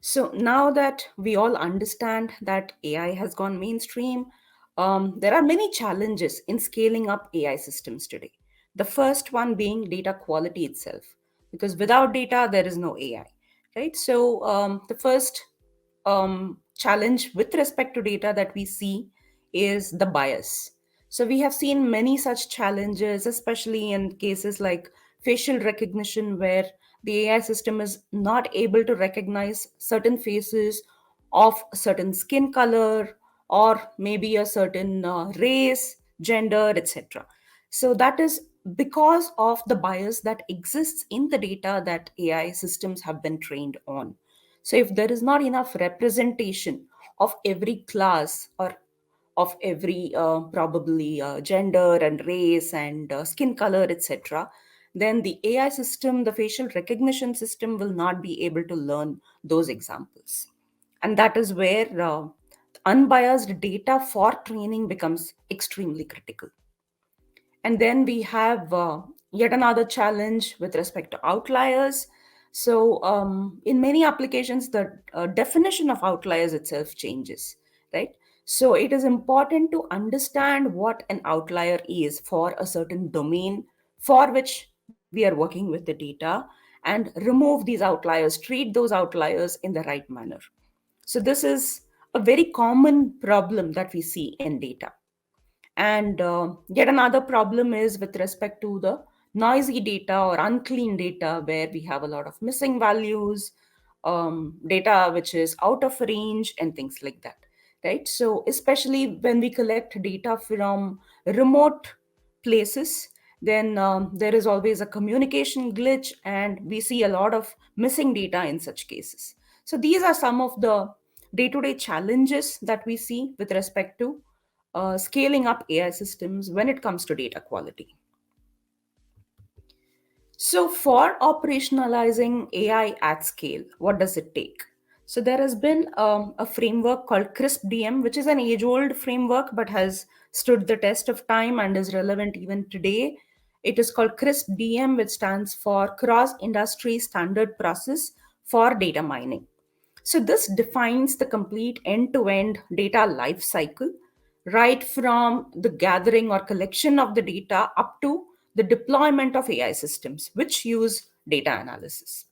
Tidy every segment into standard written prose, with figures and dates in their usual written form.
So now that we all understand that AI has gone mainstream, there are many challenges in scaling up AI systems today. The first one being data quality itself, because without data, there is no AI, right? So the first challenge with respect to data that we see is the bias. So we have seen many such challenges, especially in cases like facial recognition, where the AI system is not able to recognize certain faces of a certain skin color or maybe a certain race, gender, etc. So that is because of the bias that exists in the data that AI systems have been trained on. So if there is not enough representation of every class or of every probably gender and race and skin color, etc., then the AI system, the facial recognition system, will not be able to learn those examples. And that is where unbiased data for training becomes extremely critical. And then we have yet another challenge with respect to outliers. So, in many applications, the definition of outliers itself changes, right? So, it is important to understand what an outlier is for a certain domain for which we are working with the data, and remove these outliers, treat those outliers in the right manner. So, this is a very common problem that we see in data. And yet another problem is with respect to the noisy data or unclean data, where we have a lot of missing values, data which is out of range, and things like that. Right. So, especially when we collect data from remote places, then there is always a communication glitch, and we see a lot of missing data in such cases. So, these are some of the day to day challenges that we see with respect to scaling up AI systems when it comes to data quality. So, for operationalizing AI at scale, what does it take? So, there has been a framework called CRISP-DM, which is an age-old framework but has stood the test of time and is relevant even today. It is called CRISP-DM, which stands for Cross-Industry Standard Process for Data Mining. So, this defines the complete end to end data life cycle, right from the gathering or collection of the data up to the deployment of AI systems, which use data analysis.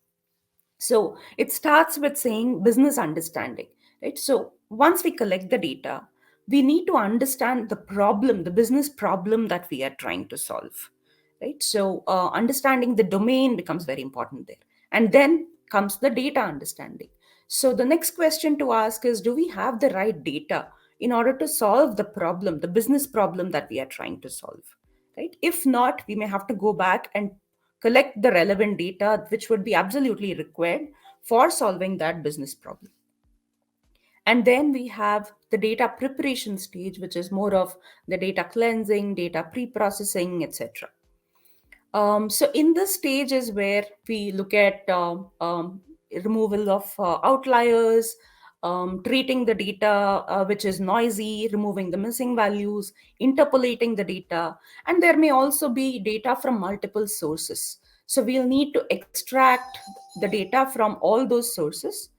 So, it starts with saying business understanding, right? So, once we collect the data, we need to understand the problem, the business problem that we are trying to solve, right? So, understanding the domain becomes very important there. And then comes the data understanding. So, the next question to ask is, do we have the right data in order to solve the problem, the business problem that we are trying to solve, right? If not, we may have to go back and collect the relevant data which would be absolutely required for solving that business problem. And then we have the data preparation stage, which is more of the data cleansing, data pre-processing, etc. So in this stage is where we look at removal of outliers, treating the data which is noisy, removing the missing values, interpolating the data, and there may also be data from multiple sources. So we'll need to extract the data from all those sources